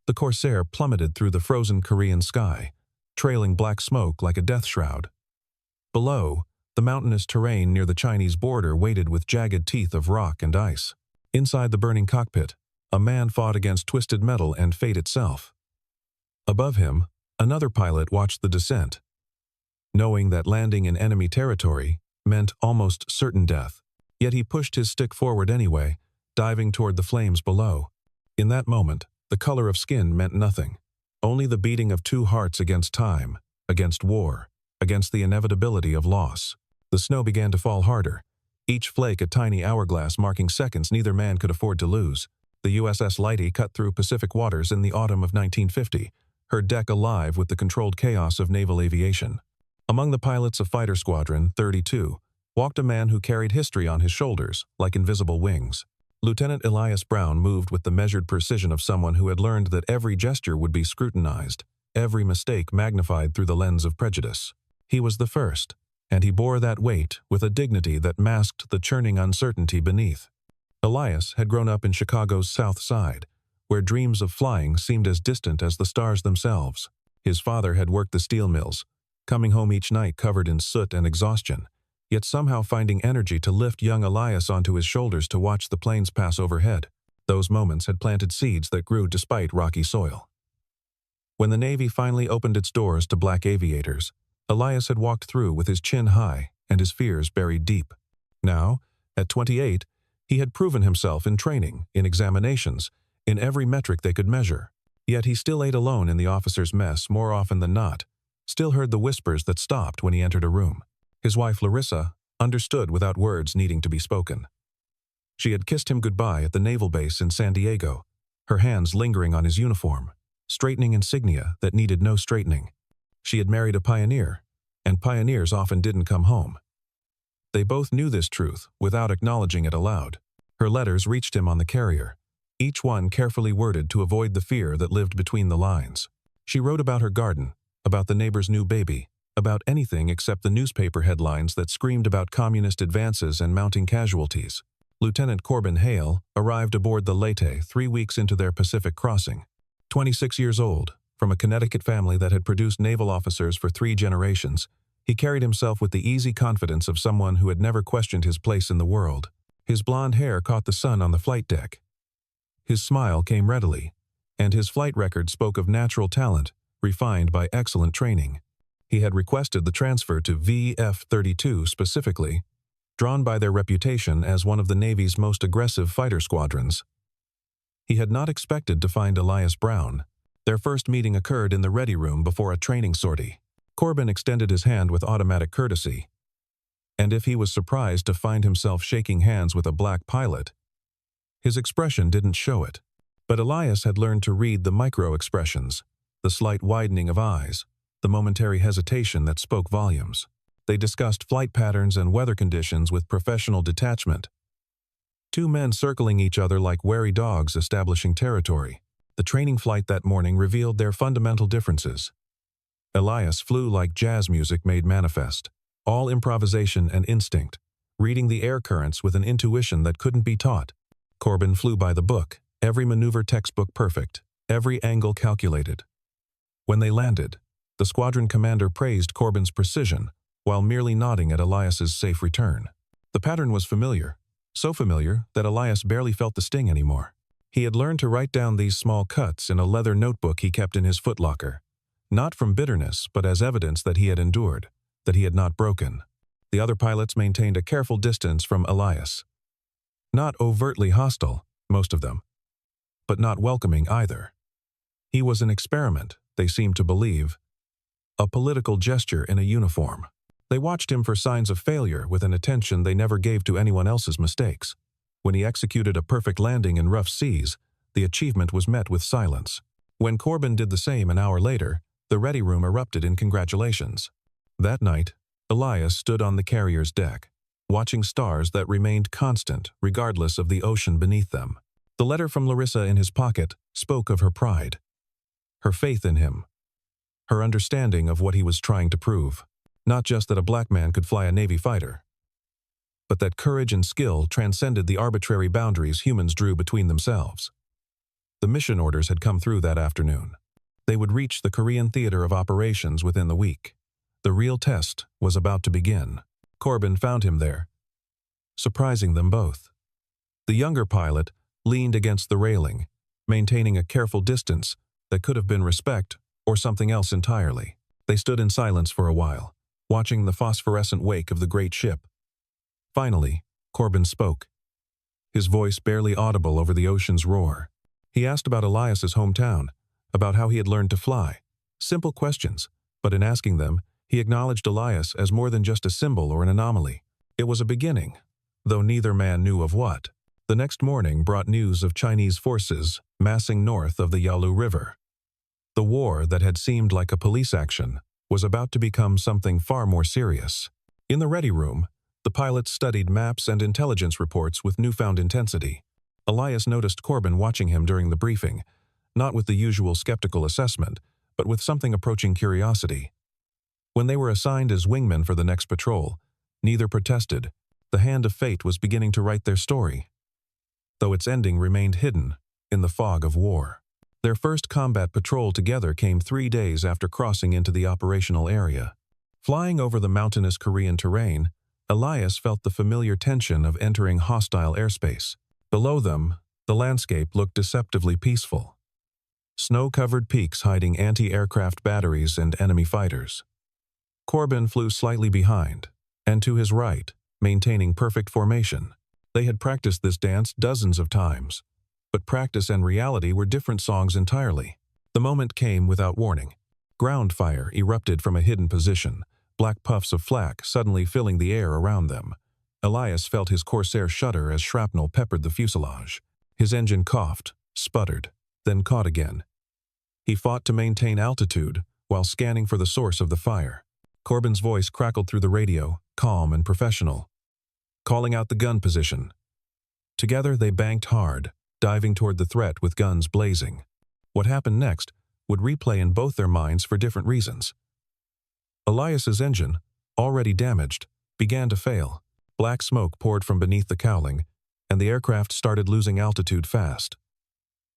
The Corsair plummeted through the frozen Korean sky, trailing black smoke like a death shroud. Below, the mountainous terrain near the Chinese border waited with jagged teeth of rock and ice. Inside the burning cockpit, a man fought against twisted metal and fate itself. Above him, another pilot watched the descent, knowing that landing in enemy territory meant almost certain death. Yet he pushed his stick forward anyway, diving toward the flames below. In that moment, the color of skin meant nothing. Only the beating of two hearts against time, against war, against the inevitability of loss. The snow began to fall harder, each flake a tiny hourglass marking seconds neither man could afford to lose. The USS Leighty cut through Pacific waters in the autumn of 1950, her deck alive with the controlled chaos of naval aviation. Among the pilots of Fighter Squadron 32 walked a man who carried history on his shoulders like invisible wings. Lieutenant Elias Brown moved with the measured precision of someone who had learned that every gesture would be scrutinized, every mistake magnified through the lens of prejudice. He was the first, and he bore that weight with a dignity that masked the churning uncertainty beneath. Elias had grown up in Chicago's South Side, where dreams of flying seemed as distant as the stars themselves. His father had worked the steel mills, coming home each night covered in soot and exhaustion, yet somehow finding energy to lift young Elias onto his shoulders to watch the planes pass overhead. Those moments had planted seeds that grew despite rocky soil. When the Navy finally opened its doors to black aviators, Elias had walked through with his chin high and his fears buried deep. Now, at 28, he had proven himself in training, in examinations, in every metric they could measure. Yet he still ate alone in the officers' mess more often than not, still heard the whispers that stopped when he entered a room. His wife Larissa understood without words needing to be spoken. She had kissed him goodbye at the naval base in San Diego, her hands lingering on his uniform, straightening insignia that needed no straightening. She had married a pioneer, and pioneers often didn't come home. They both knew this truth without acknowledging it aloud. Her letters reached him on the carrier, each one carefully worded to avoid the fear that lived between the lines. She wrote about her garden, about the neighbor's new baby, about anything except the newspaper headlines that screamed about communist advances and mounting casualties. Lieutenant Corbin Hale arrived aboard the Leyte 3 weeks into their Pacific crossing. 26 years old, from a Connecticut family that had produced naval officers for 3 generations, he carried himself with the easy confidence of someone who had never questioned his place in the world. His blonde hair caught the sun on the flight deck. His smile came readily, and his flight record spoke of natural talent, refined by excellent training. He had requested the transfer to VF-32 specifically, drawn by their reputation as one of the Navy's most aggressive fighter squadrons. He had not expected to find Elias Brown. Their first meeting occurred in the ready room before a training sortie. Corbin extended his hand with automatic courtesy, and if he was surprised to find himself shaking hands with a black pilot, his expression didn't show it. But Elias had learned to read the micro-expressions, the slight widening of eyes, the momentary hesitation that spoke volumes. They discussed flight patterns and weather conditions with professional detachment. 2 men circling each other like wary dogs establishing territory. The training flight that morning revealed their fundamental differences. Elias flew like jazz music made manifest, all improvisation and instinct, reading the air currents with an intuition that couldn't be taught. Corbin flew by the book, every maneuver textbook perfect, every angle calculated. When they landed, the squadron commander praised Corbin's precision, while merely nodding at Elias's safe return. The pattern was familiar, so familiar that Elias barely felt the sting anymore. He had learned to write down these small cuts in a leather notebook he kept in his footlocker, not from bitterness but as evidence that he had endured, that he had not broken. The other pilots maintained a careful distance from Elias. Not overtly hostile, most of them, but not welcoming either. He was an experiment, they seemed to believe, a political gesture in a uniform. They watched him for signs of failure with an attention they never gave to anyone else's mistakes. When he executed a perfect landing in rough seas, the achievement was met with silence. When Corbin did the same an hour later, the ready room erupted in congratulations. That night, Elias stood on the carrier's deck, watching stars that remained constant regardless of the ocean beneath them. The letter from Larissa in his pocket spoke of her pride, her faith in him, her understanding of what he was trying to prove. Not just that a black man could fly a Navy fighter, but that courage and skill transcended the arbitrary boundaries humans drew between themselves. The mission orders had come through that afternoon. They would reach the Korean theater of operations within the week. The real test was about to begin. Corbin found him there, surprising them both. The younger pilot leaned against the railing, maintaining a careful distance that could have been respect or something else entirely. They stood in silence for a while, watching the phosphorescent wake of the great ship. Finally, Corbin spoke, his voice barely audible over the ocean's roar. He asked about Elias's hometown, about how he had learned to fly. Simple questions, but in asking them, he acknowledged Elias as more than just a symbol or an anomaly. It was a beginning, though neither man knew of what. The next morning brought news of Chinese forces massing north of the Yalu River. The war that had seemed like a police action was about to become something far more serious. In the ready room, the pilots studied maps and intelligence reports with newfound intensity. Elias noticed Corbin watching him during the briefing, not with the usual skeptical assessment, but with something approaching curiosity. When they were assigned as wingmen for the next patrol, neither protested. The hand of fate was beginning to write their story, though its ending remained hidden in the fog of war. Their first combat patrol together came 3 days after crossing into the operational area. Flying over the mountainous Korean terrain, Elias felt the familiar tension of entering hostile airspace. Below them, the landscape looked deceptively peaceful. Snow-covered peaks hiding anti-aircraft batteries and enemy fighters. Corbin flew slightly behind, and to his right, maintaining perfect formation. They had practiced this dance dozens of times, but practice and reality were different songs entirely. The moment came without warning. Ground fire erupted from a hidden position, black puffs of flak suddenly filling the air around them. Elias felt his Corsair shudder as shrapnel peppered the fuselage. His engine coughed, sputtered, then caught again. He fought to maintain altitude while scanning for the source of the fire. Corbin's voice crackled through the radio, calm and professional, calling out the gun position. Together they banked hard, diving toward the threat with guns blazing. What happened next would replay in both their minds for different reasons. Elias's engine, already damaged, began to fail. Black smoke poured from beneath the cowling, and the aircraft started losing altitude fast.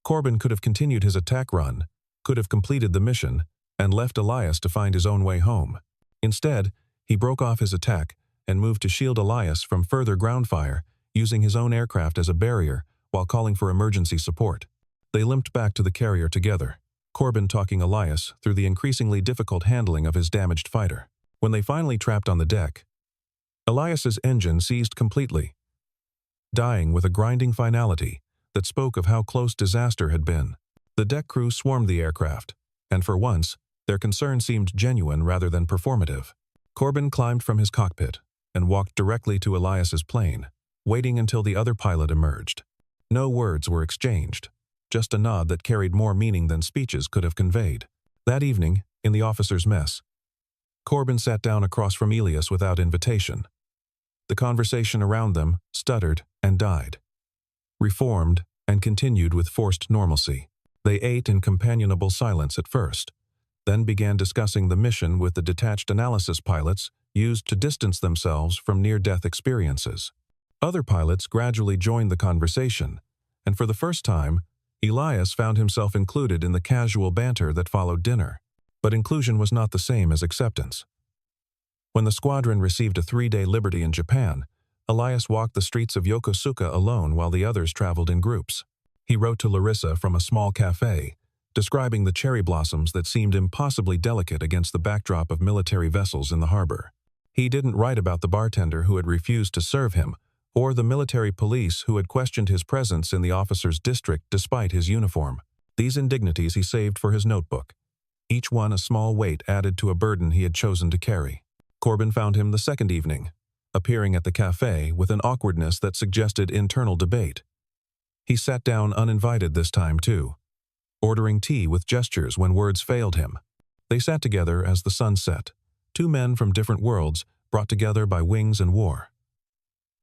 Corbin could have continued his attack run, could have completed the mission, and left Elias to find his own way home. Instead, he broke off his attack and moved to shield Elias from further ground fire, using his own aircraft as a barrier while calling for emergency support. They limped back to the carrier together, Corbin talking Elias through the increasingly difficult handling of his damaged fighter. When they finally trapped on the deck, Elias's engine seized completely, dying with a grinding finality that spoke of how close disaster had been. The deck crew swarmed the aircraft, and for once, their concern seemed genuine rather than performative. Corbin climbed from his cockpit and walked directly to Elias's plane, waiting until the other pilot emerged. No words were exchanged, just a nod that carried more meaning than speeches could have conveyed. That evening, in the officers' mess, Corbin sat down across from Elias without invitation. The conversation around them stuttered and died, reformed and continued with forced normalcy. They ate in companionable silence at first, then began discussing the mission with the detached analysis pilots used to distance themselves from near-death experiences. Other pilots gradually joined the conversation, and for the first time, Elias found himself included in the casual banter that followed dinner. But inclusion was not the same as acceptance. When the squadron received a 3-day liberty in Japan, Elias walked the streets of Yokosuka alone while the others traveled in groups. He wrote to Larissa from a small cafe, describing the cherry blossoms that seemed impossibly delicate against the backdrop of military vessels in the harbor. He didn't write about the bartender who had refused to serve him, or the military police who had questioned his presence in the officer's district despite his uniform. These indignities he saved for his notebook, each one a small weight added to a burden he had chosen to carry. Corbin found him the second evening, appearing at the cafe with an awkwardness that suggested internal debate. He sat down uninvited this time too, ordering tea with gestures when words failed him. They sat together as the sun set, two men from different worlds brought together by wings and war.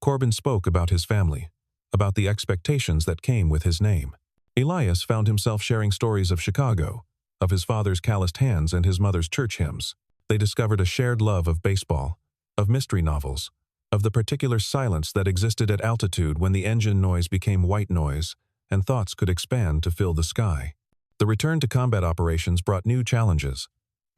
Corbin spoke about his family, about the expectations that came with his name. Elias found himself sharing stories of Chicago, of his father's calloused hands and his mother's church hymns. They discovered a shared love of baseball, of mystery novels, of the particular silence that existed at altitude when the engine noise became white noise, and thoughts could expand to fill the sky. The return to combat operations brought new challenges.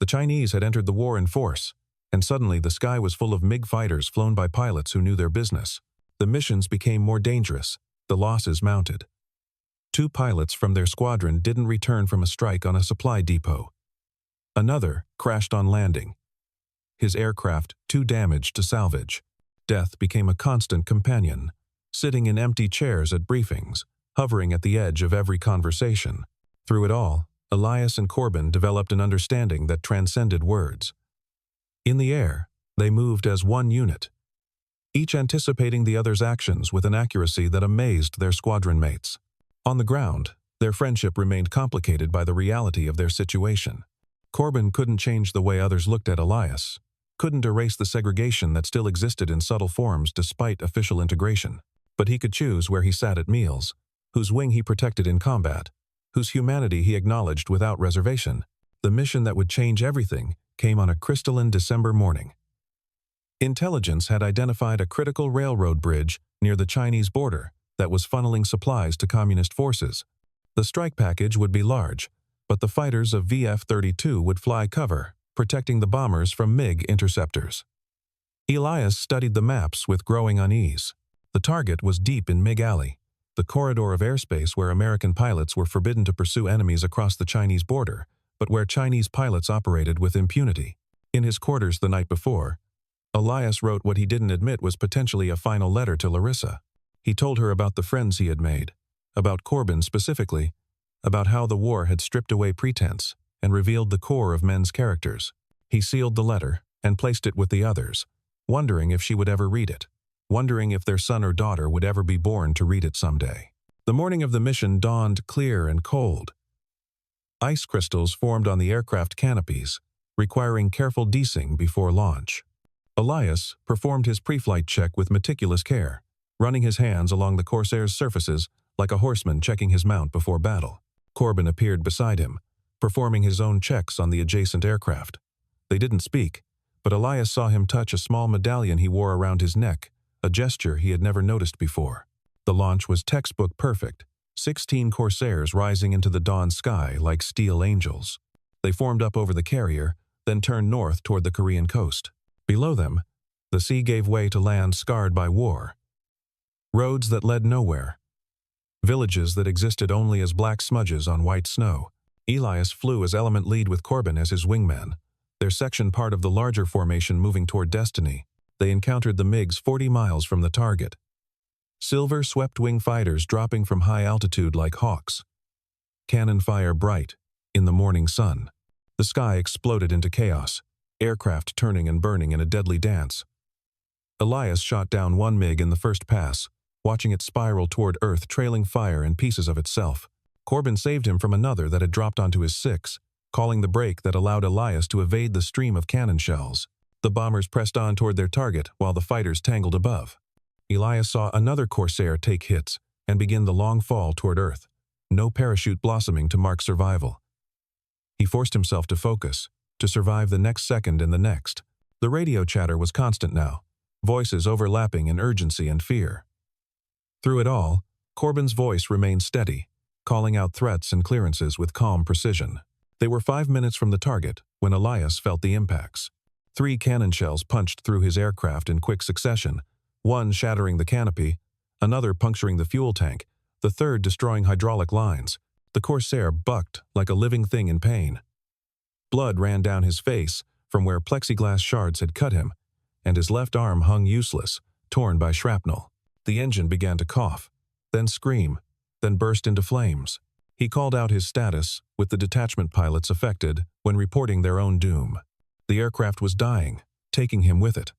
The Chinese had entered the war in force, and suddenly the sky was full of MiG fighters flown by pilots who knew their business. The missions became more dangerous, the losses mounted. 2 pilots from their squadron didn't return from a strike on a supply depot. Another crashed on landing, his aircraft too damaged to salvage. Death became a constant companion, sitting in empty chairs at briefings, hovering at the edge of every conversation. Through it all, Elias and Corbin developed an understanding that transcended words. In the air, they moved as one unit, each anticipating the other's actions with an accuracy that amazed their squadron mates. On the ground, their friendship remained complicated by the reality of their situation. Corbin couldn't change the way others looked at Elias, couldn't erase the segregation that still existed in subtle forms despite official integration. But he could choose where he sat at meals, whose wing he protected in combat, whose humanity he acknowledged without reservation. The mission that would change everything came on a crystalline December morning. Intelligence had identified a critical railroad bridge near the Chinese border that was funneling supplies to communist forces. The strike package would be large, but the fighters of VF-32 would fly cover, protecting the bombers from MiG interceptors. Elias studied the maps with growing unease. The target was deep in MiG Alley, the corridor of airspace where American pilots were forbidden to pursue enemies across the Chinese border, but where Chinese pilots operated with impunity. In his quarters the night before, Elias wrote what he didn't admit was potentially a final letter to Larissa. He told her about the friends he had made, about Corbin specifically, about how the war had stripped away pretense and revealed the core of men's characters. He sealed the letter and placed it with the others, wondering if she would ever read it, wondering if their son or daughter would ever be born to read it someday. The morning of the mission dawned clear and cold. Ice crystals formed on the aircraft canopies, requiring careful deicing before launch. Elias performed his pre-flight check with meticulous care, running his hands along the Corsair's surfaces like a horseman checking his mount before battle. Corbin appeared beside him, performing his own checks on the adjacent aircraft. They didn't speak, but Elias saw him touch a small medallion he wore around his neck, a gesture he had never noticed before. The launch was textbook perfect, 16 Corsairs rising into the dawn sky like steel angels. They formed up over the carrier, then turned north toward the Korean coast. Below them, the sea gave way to land scarred by war. Roads that led nowhere. Villages that existed only as black smudges on white snow. Elias flew as element lead with Corbin as his wingman, their section part of the larger formation moving toward destiny. They encountered the MiGs 40 miles from the target. Silver swept-wing fighters dropping from high altitude like hawks. Cannon fire bright in the morning sun. The sky exploded into chaos, aircraft turning and burning in a deadly dance. Elias shot down one MiG in the first pass, watching it spiral toward Earth, trailing fire and pieces of itself. Corbin saved him from another that had dropped onto his 6, calling the brake that allowed Elias to evade the stream of cannon shells. The bombers pressed on toward their target while the fighters tangled above. Elias saw another Corsair take hits and begin the long fall toward Earth, no parachute blossoming to mark survival. He forced himself to focus, to survive the next second and the next. The radio chatter was constant now, voices overlapping in urgency and fear. Through it all, Corbin's voice remained steady, calling out threats and clearances with calm precision. They were 5 minutes from the target when Elias felt the impacts. 3 cannon shells punched through his aircraft in quick succession, one shattering the canopy, another puncturing the fuel tank, the third destroying hydraulic lines. The Corsair bucked like a living thing in pain. Blood ran down his face from where plexiglass shards had cut him, and his left arm hung useless, torn by shrapnel. The engine began to cough, then scream, then burst into flames. He called out his status, with the detachment pilots affected when reporting their own doom. The aircraft was dying, taking him with it.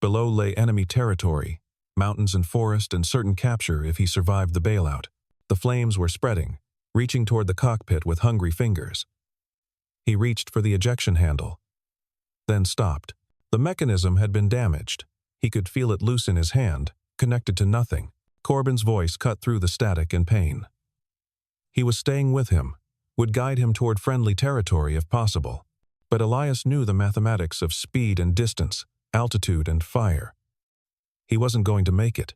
Below lay enemy territory, mountains and forest and certain capture if he survived the bailout. The flames were spreading, reaching toward the cockpit with hungry fingers. He reached for the ejection handle, then stopped. The mechanism had been damaged. He could feel it loose in his hand, connected to nothing. Corbin's voice cut through the static and pain. He was staying with him, would guide him toward friendly territory if possible. But Elias knew the mathematics of speed and distance, altitude and fire. He wasn't going to make it.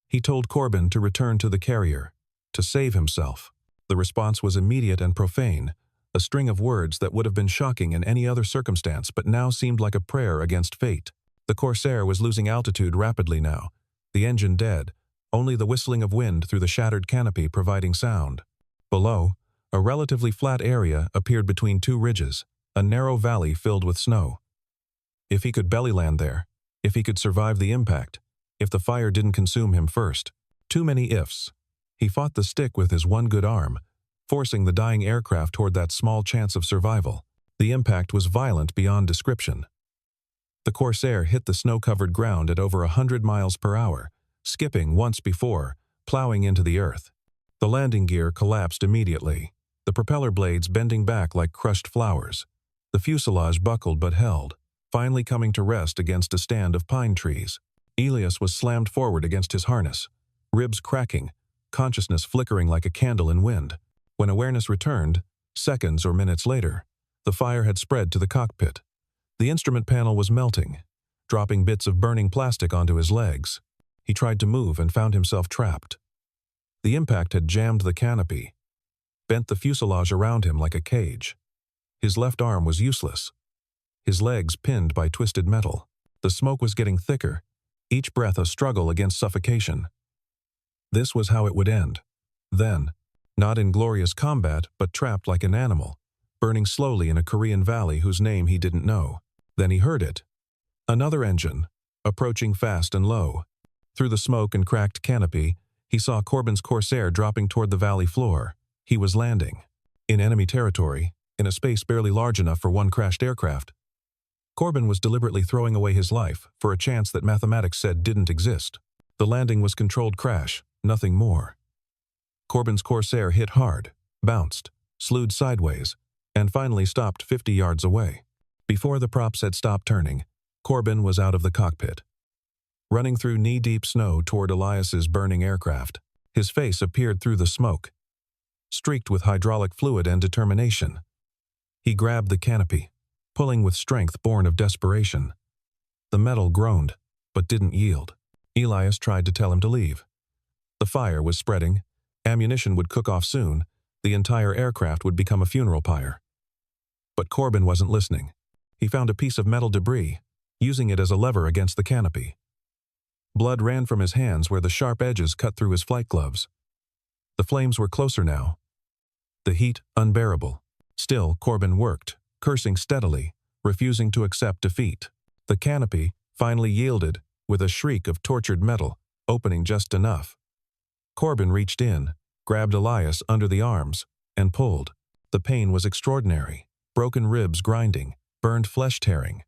He told Corbin to return to the carrier, to save himself. The response was immediate and profane, a string of words that would have been shocking in any other circumstance but now seemed like a prayer against fate. The Corsair was losing altitude rapidly now, the engine dead, only the whistling of wind through the shattered canopy providing sound. Below, a relatively flat area appeared between two ridges, a narrow valley filled with snow. If he could belly land there, if he could survive the impact, if the fire didn't consume him first. Too many ifs. He fought the stick with his one good arm, forcing the dying aircraft toward that small chance of survival. The impact was violent beyond description. The Corsair hit the snow-covered ground at over 100 miles per hour, skipping once before, plowing into the earth. The landing gear collapsed immediately, the propeller blades bending back like crushed flowers. The fuselage buckled but held, finally coming to rest against a stand of pine trees. Elias was slammed forward against his harness, ribs cracking, consciousness flickering like a candle in wind. When awareness returned, seconds or minutes later, the fire had spread to the cockpit. The instrument panel was melting, dropping bits of burning plastic onto his legs. He tried to move and found himself trapped. The impact had jammed the canopy, bent the fuselage around him like a cage. His left arm was useless, his legs pinned by twisted metal. The smoke was getting thicker, each breath a struggle against suffocation. This was how it would end. Then, not in glorious combat, but trapped like an animal, burning slowly in a Korean valley whose name he didn't know. Then he heard it. Another engine, approaching fast and low. Through the smoke and cracked canopy, he saw Corbin's Corsair dropping toward the valley floor. He was landing. In enemy territory, in a space barely large enough for one crashed aircraft. Corbin was deliberately throwing away his life for a chance that mathematics said didn't exist. The landing was controlled crash, nothing more. Corbin's Corsair hit hard, bounced, slewed sideways, and finally stopped 50 yards away. Before the props had stopped turning, Corbin was out of the cockpit, running through knee-deep snow toward Elias's burning aircraft. His face appeared through the smoke, streaked with hydraulic fluid and determination. He grabbed the canopy, pulling with strength born of desperation. The metal groaned, but didn't yield. Elias tried to tell him to leave. The fire was spreading, ammunition would cook off soon, the entire aircraft would become a funeral pyre. But Corbin wasn't listening. He found a piece of metal debris, using it as a lever against the canopy. Blood ran from his hands where the sharp edges cut through his flight gloves. The flames were closer now, the heat unbearable. Still, Corbin worked, cursing steadily, refusing to accept defeat. The canopy finally yielded, with a shriek of tortured metal, opening just enough. Corbin reached in, grabbed Elias under the arms, and pulled. The pain was extraordinary, broken ribs grinding, burned flesh tearing.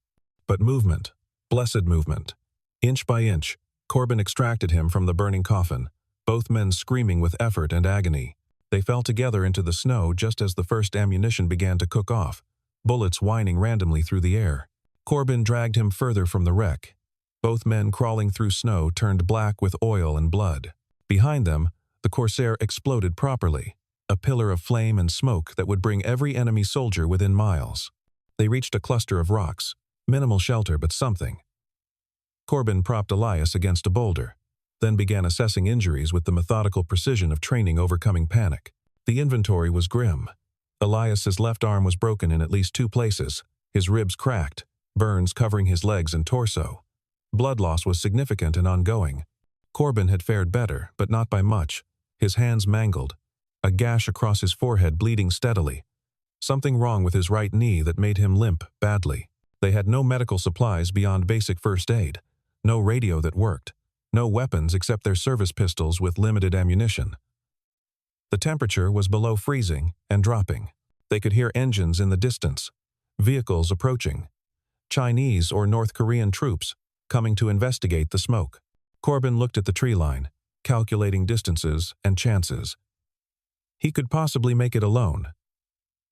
But movement, blessed movement. Inch by inch, Corbin extracted him from the burning coffin, both men screaming with effort and agony. They fell together into the snow just as the first ammunition began to cook off, bullets whining randomly through the air. Corbin dragged him further from the wreck. Both men crawling through snow turned black with oil and blood. Behind them, the Corsair exploded properly, a pillar of flame and smoke that would bring every enemy soldier within miles. They reached a cluster of rocks, minimal shelter but something. Corbin propped Elias against a boulder, then began assessing injuries with the methodical precision of training overcoming panic. The inventory was grim. Elias's left arm was broken in at least 2 places, his ribs cracked, burns covering his legs and torso. Blood loss was significant and ongoing. Corbin had fared better, but not by much. His hands mangled, a gash across his forehead bleeding steadily. Something wrong with his right knee that made him limp badly. They had no medical supplies beyond basic first aid, no radio that worked, no weapons except their service pistols with limited ammunition. The temperature was below freezing and dropping. They could hear engines in the distance, vehicles approaching, Chinese or North Korean troops coming to investigate the smoke. Corbin looked at the tree line, calculating distances and chances. He could possibly make it alone,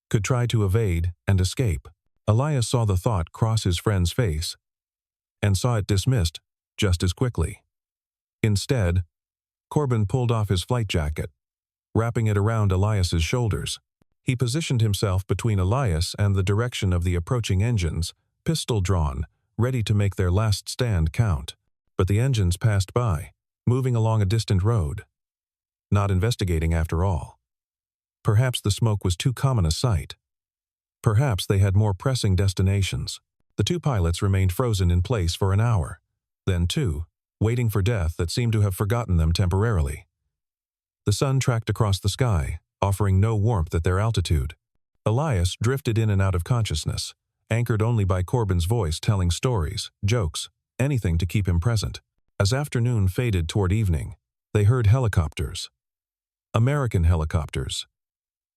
could try to evade and escape. Elias saw the thought cross his friend's face, and saw it dismissed just as quickly. Instead, Corbin pulled off his flight jacket, wrapping it around Elias's shoulders. He positioned himself between Elias and the direction of the approaching engines, pistol drawn, ready to make their last stand count. But the engines passed by, moving along a distant road. not investigating after all. Perhaps the smoke was too common a sight. Perhaps they had more pressing destinations. The two pilots remained frozen in place for an hour, then two, waiting for death that seemed to have forgotten them temporarily. The sun tracked across the sky, offering no warmth at their altitude. Elias drifted in and out of consciousness, anchored only by Corbin's voice telling stories, jokes, anything to keep him present. As afternoon faded toward evening, they heard helicopters. American helicopters.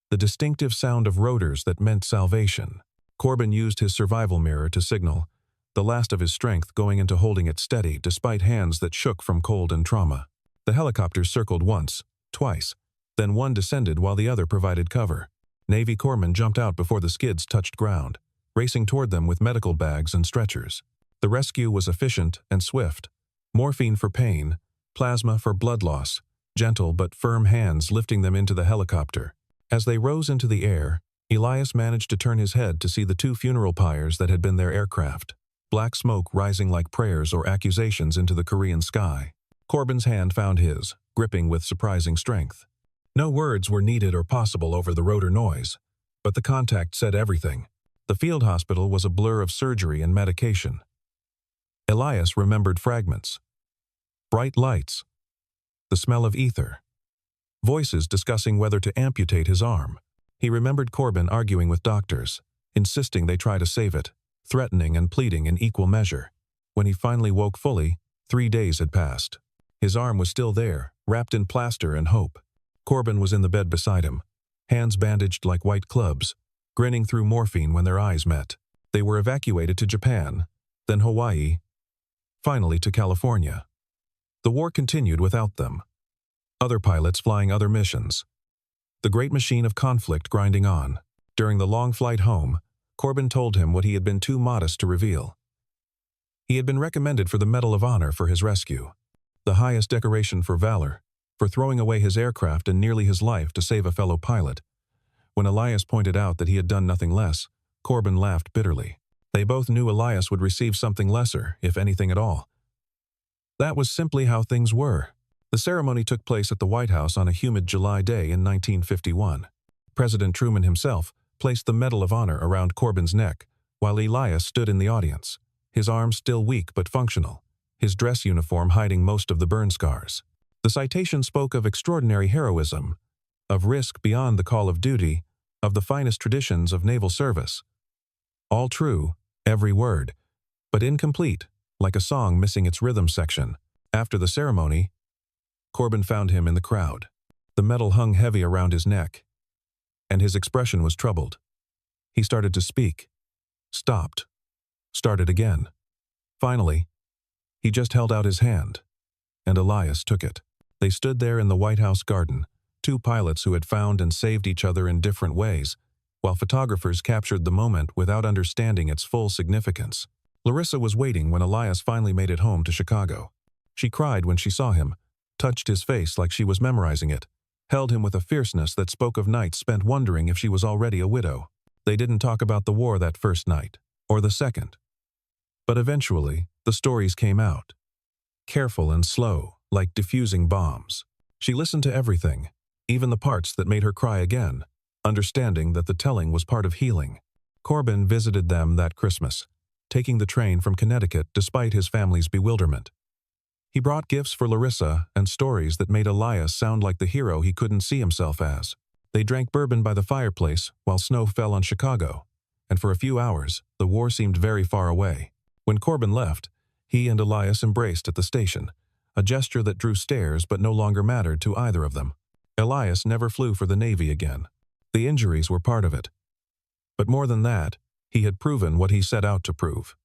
The distinctive sound of rotors that meant salvation. Corbin used his survival mirror to signal, the last of his strength going into holding it steady despite hands that shook from cold and trauma. The helicopters circled once, twice, then one descended while the other provided cover. Navy corpsmen jumped out before the skids touched ground, racing toward them with medical bags and stretchers. The rescue was efficient and swift. Morphine for pain, plasma for blood loss, gentle but firm hands lifting them into the helicopter. As they rose into the air, Elias managed to turn his head to see the two funeral pyres that had been their aircraft. Black smoke rising like prayers or accusations into the Korean sky. Corbin's hand found his, gripping with surprising strength. No words were needed or possible over the rotor noise, but the contact said everything. The field hospital was a blur of surgery and medication. Elias remembered fragments. Bright lights. The smell of ether. Voices discussing whether to amputate his arm. He remembered Corbin arguing with doctors, insisting they try to save it, threatening and pleading in equal measure. When he finally woke fully, 3 days had passed. His arm was still there, wrapped in plaster and hope. Corbin was in the bed beside him, hands bandaged like white clubs, grinning through morphine when their eyes met. They were evacuated to Japan, then Hawaii, finally to California. The war continued without them. Other pilots flying other missions. The great machine of conflict grinding on. During the long flight home, Corbin told him what he had been too modest to reveal. He had been recommended for the Medal of Honor for his rescue, the highest decoration for valor, for throwing away his aircraft and nearly his life to save a fellow pilot. When Elias pointed out that he had done nothing less, Corbin laughed bitterly. They both knew Elias would receive something lesser, if anything at all. That was simply how things were. The ceremony took place at the White House on a humid July day in 1951. President Truman himself placed the Medal of Honor around Corbin's neck, while Elias stood in the audience, his arms still weak but functional, his dress uniform hiding most of the burn scars. The citation spoke of extraordinary heroism, of risk beyond the call of duty, of the finest traditions of naval service. All true, every word, but incomplete, like a song missing its rhythm section. After the ceremony, Corbin found him in the crowd. The medal hung heavy around his neck, and his expression was troubled. He started to speak, stopped, started again. Finally, he just held out his hand, and Elias took it. They stood there in the White House garden, two pilots who had found and saved each other in different ways, while photographers captured the moment without understanding its full significance. Larissa was waiting when Elias finally made it home to Chicago. She cried when she saw him, touched his face like she was memorizing it, held him with a fierceness that spoke of nights spent wondering if she was already a widow. They didn't talk about the war that first night, or the second. But eventually, the stories came out. Careful and slow, like diffusing bombs. She listened to everything, even the parts that made her cry again, understanding that the telling was part of healing. Corbin visited them that Christmas, taking the train from Connecticut despite his family's bewilderment. He brought gifts for Larissa and stories that made Elias sound like the hero he couldn't see himself as. They drank bourbon by the fireplace while snow fell on Chicago, and for a few hours, the war seemed very far away. When Corbin left, he and Elias embraced at the station, a gesture that drew stares but no longer mattered to either of them. Elias never flew for the Navy again. The injuries were part of it. But more than that, he had proven what he set out to prove.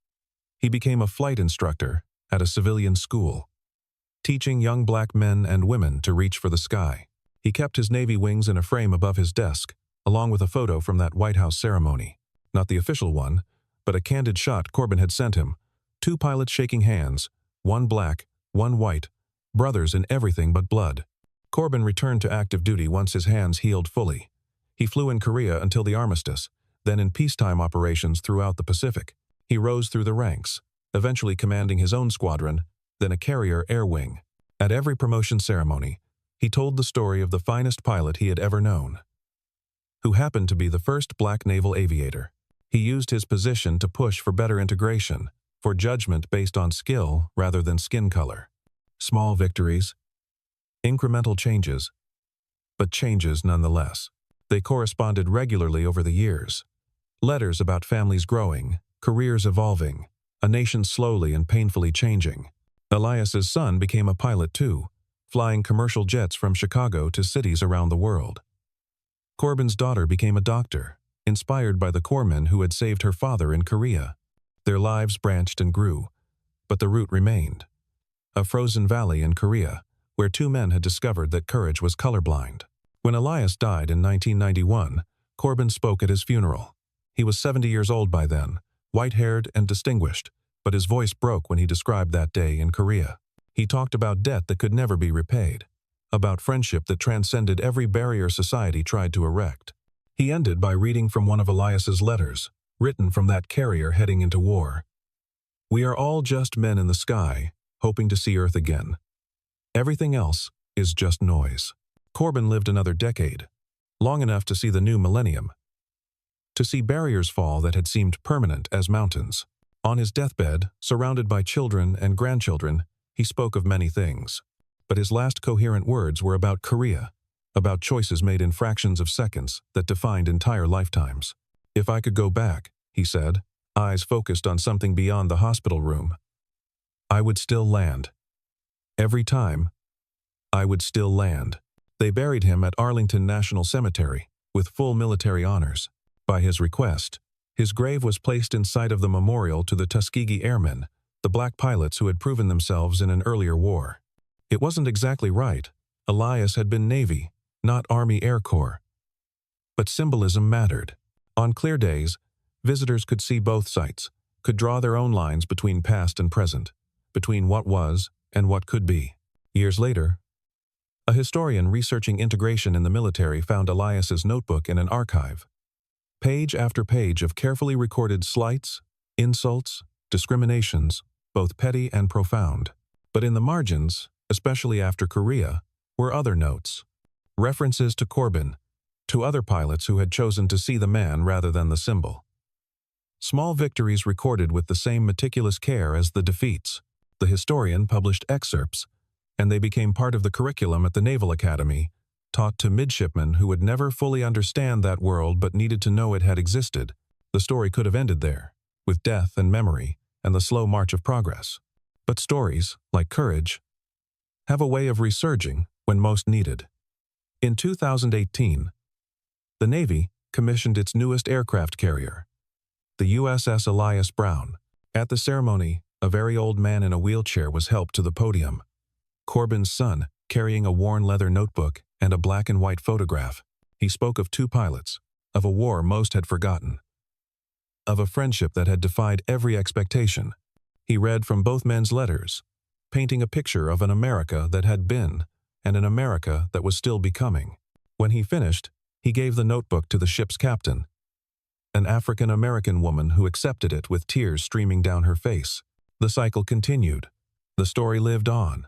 He became a flight instructor at a civilian school, teaching young black men and women to reach for the sky. He kept his Navy wings in a frame above his desk, along with a photo from that White House ceremony. Not the official one, but a candid shot Corbin had sent him. Two pilots shaking hands, one black, one white, brothers in everything but blood. Corbin returned to active duty once his hands healed fully. He flew in Korea until the armistice, then in peacetime operations throughout the Pacific. He rose through the ranks, eventually commanding his own squadron, then a carrier air wing. At every promotion ceremony, He told the story of the finest pilot he had ever known, who happened to be the first black naval aviator. He used his position to push for better integration, for judgment based on skill rather than skin color. Small victories, incremental changes, but changes nonetheless. They corresponded regularly over the years. Letters about families growing, careers evolving, a nation slowly and painfully changing. Elias's son became a pilot too, flying commercial jets from Chicago to cities around the world. Corbin's daughter became a doctor, inspired by the corpsmen who had saved her father in Korea. Their lives branched and grew, but the root remained. A frozen valley in Korea, where two men had discovered that courage was colorblind. When Elias died in 1991, Corbin spoke at his funeral. He was 70 years old by then, white-haired and distinguished, but his voice broke when he described that day in Korea. He talked about debt that could never be repaid, about friendship that transcended every barrier society tried to erect. He ended by reading from one of Elias's letters, written from that carrier heading into war. "We are all just men in the sky, hoping to see Earth again. Everything else is just noise." Corbin lived another decade, long enough to see the new millennium, to see barriers fall that had seemed permanent as mountains. On his deathbed, surrounded by children and grandchildren, he spoke of many things. But his last coherent words were about Korea, about choices made in fractions of seconds that defined entire lifetimes. "If I could go back," he said, eyes focused on something beyond the hospital room, "I would still land. Every time, I would still land." They buried him at Arlington National Cemetery, with full military honors. By his request, his grave was placed in sight of the memorial to the Tuskegee Airmen, the black pilots who had proven themselves in an earlier war. It wasn't exactly right. Elias had been Navy, not Army Air Corps. But symbolism mattered. On clear days, visitors could see both sites, could draw their own lines between past and present, between what was and what could be. Years later, a historian researching integration in the military found Elias's notebook in an archive. Page after page of carefully recorded slights, insults, discriminations, both petty and profound. But in the margins, especially after Korea, were other notes. References to Corbin, to other pilots who had chosen to see the man rather than the symbol. Small victories recorded with the same meticulous care as the defeats. The historian published excerpts, and they became part of the curriculum at the Naval Academy, taught to midshipmen who would never fully understand that world but needed to know it had existed. The story could have ended there, with death and memory and the slow march of progress. But stories, like courage, have a way of resurging when most needed. In 2018, the Navy commissioned its newest aircraft carrier, the USS Elias Brown. At the ceremony, a very old man in a wheelchair was helped to the podium. Corbin's son, carrying a worn leather notebook and a black and white photograph. He spoke of two pilots, of a war most had forgotten, of a friendship that had defied every expectation. He read from both men's letters, painting a picture of an America that had been and an America that was still becoming. When he finished, he gave the notebook to the ship's captain, an African-American woman who accepted it with tears streaming down her face. The cycle continued. The story lived on.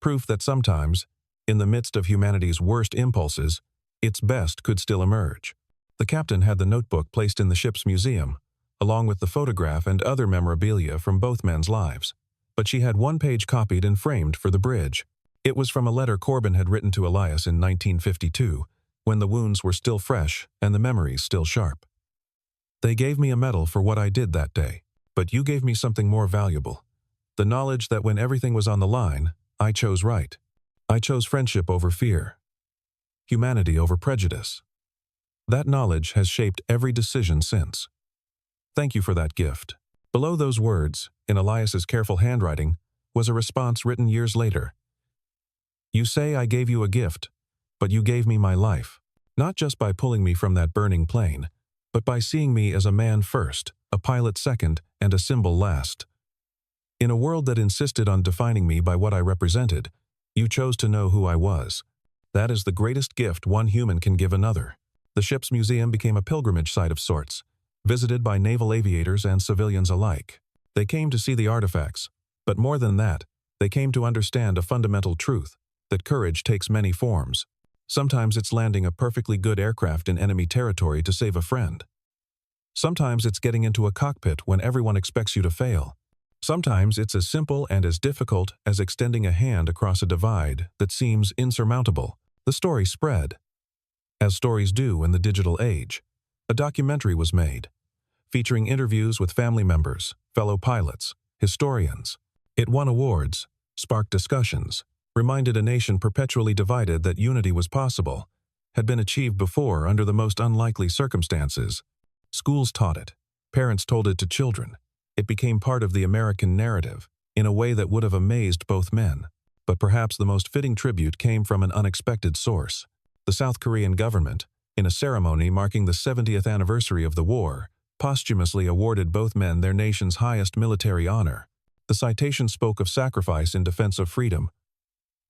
Proof that sometimes, in the midst of humanity's worst impulses, its best could still emerge. The captain had the notebook placed in the ship's museum, along with the photograph and other memorabilia from both men's lives. But she had one page copied and framed for the bridge. It was from a letter Corbin had written to Elias in 1952, when the wounds were still fresh and the memories still sharp. "They gave me a medal for what I did that day, but you gave me something more valuable. The knowledge that when everything was on the line, I chose right. I chose friendship over fear, humanity over prejudice. That knowledge has shaped every decision since. Thank you for that gift." Below those words, in Elias's careful handwriting, was a response written years later. "You say I gave you a gift, but you gave me my life, not just by pulling me from that burning plane, but by seeing me as a man first, a pilot second, and a symbol last. In a world that insisted on defining me by what I represented, you chose to know who I was. That is the greatest gift one human can give another." The ship's museum became a pilgrimage site of sorts, visited by naval aviators and civilians alike. They came to see the artifacts, but more than that, they came to understand a fundamental truth. that courage takes many forms. Sometimes it's landing a perfectly good aircraft in enemy territory to save a friend. Sometimes it's getting into a cockpit when everyone expects you to fail. Sometimes it's as simple and as difficult as extending a hand across a divide that seems insurmountable. The story spread. As stories do in the digital age, a documentary was made, featuring interviews with family members, fellow pilots, historians. It won awards, sparked discussions, reminded a nation perpetually divided that unity was possible, had been achieved before under the most unlikely circumstances. Schools taught it. Parents told it to children. It became part of the American narrative, in a way that would have amazed both men. But perhaps the most fitting tribute came from an unexpected source. The South Korean government, in a ceremony marking the 70th anniversary of the war, posthumously awarded both men their nation's highest military honor. The citation spoke of sacrifice in defense of freedom,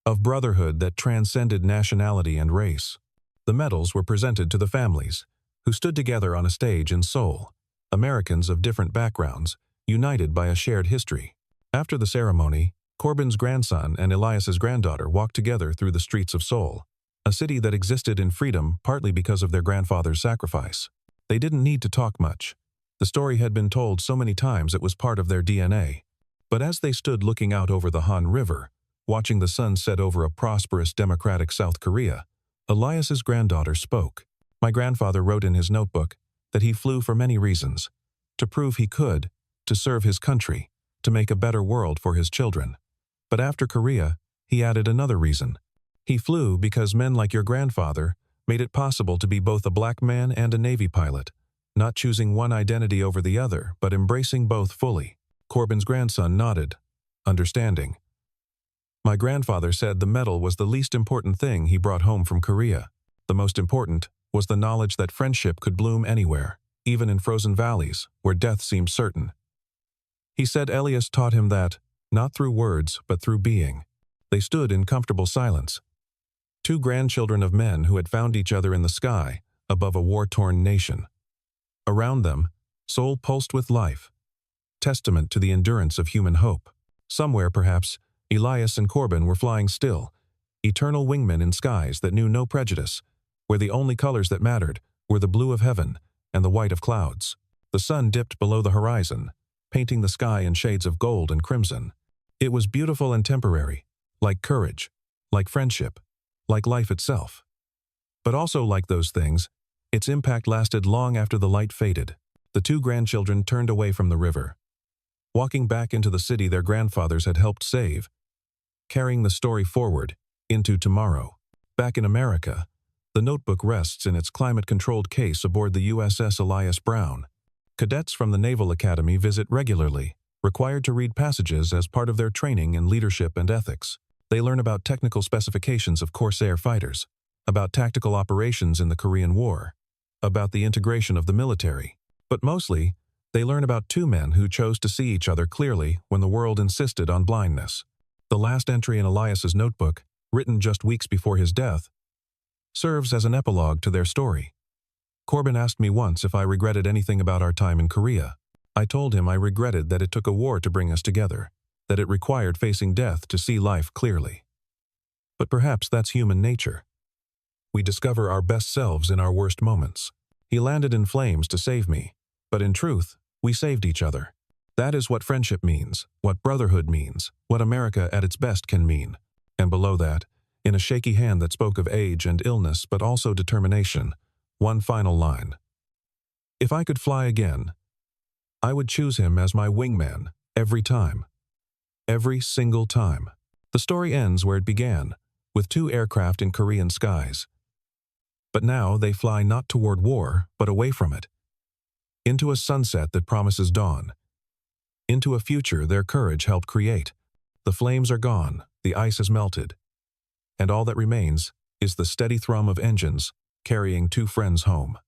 of brotherhood that transcended nationality and race. The medals were presented to the families, who stood together on a stage in Seoul, Americans of different backgrounds, united by a shared history. After the ceremony, Corbin's grandson and Elias's granddaughter walked together through the streets of Seoul, a city that existed in freedom partly because of their grandfather's sacrifice. They didn't need to talk much. The story had been told so many times it was part of their DNA. But as they stood looking out over the Han River, watching the sun set over a prosperous democratic South Korea, Elias's granddaughter spoke. My grandfather wrote in his notebook that he flew for many reasons: to prove he could, to serve his country, to make a better world for his children. But after Korea, he added another reason. He flew because men like your grandfather made it possible to be both a black man and a Navy pilot, not choosing one identity over the other, but embracing both fully. Corbin's grandson nodded, understanding. My grandfather said the medal was the least important thing he brought home from Korea. The most important was the knowledge that friendship could bloom anywhere, even in frozen valleys, where death seemed certain. He said Elias taught him that, not through words, but through being. They stood in comfortable silence. Two grandchildren of men who had found each other in the sky, above a war-torn nation. Around them, Seoul pulsed with life, testament to the endurance of human hope. Somewhere, perhaps, Elias and Corbin were flying still, eternal wingmen in skies that knew no prejudice, where the only colors that mattered were the blue of heaven and the white of clouds. The sun dipped below the horizon, painting the sky in shades of gold and crimson. It was beautiful and temporary, like courage, like friendship, like life itself. But also like those things, its impact lasted long after the light faded. The two grandchildren turned away from the river, walking back into the city their grandfathers had helped save, carrying the story forward into tomorrow. Back in America, the notebook rests in its climate-controlled case aboard the USS Elias Brown. Cadets from the Naval Academy visit regularly, required to read passages as part of their training in leadership and ethics. They learn about technical specifications of Corsair fighters, about tactical operations in the Korean War, about the integration of the military. But mostly, they learn about two men who chose to see each other clearly when the world insisted on blindness. The last entry in Elias's notebook, written just weeks before his death, serves as an epilogue to their story. Corbin asked me once if I regretted anything about our time in Korea. I told him I regretted that it took a war to bring us together, that it required facing death to see life clearly. But perhaps that's human nature. We discover our best selves in our worst moments. He landed in flames to save me, but in truth, we saved each other. That is what friendship means, what brotherhood means, what America at its best can mean. And below that, in a shaky hand that spoke of age and illness but also determination, one final line. If I could fly again, I would choose him as my wingman, every time. Every single time. The story ends where it began, with two aircraft in Korean skies. But now they fly not toward war, but away from it. Into a sunset that promises dawn. Into a future their courage helped create. The flames are gone, the ice has melted. And all that remains is the steady thrum of engines carrying two friends home.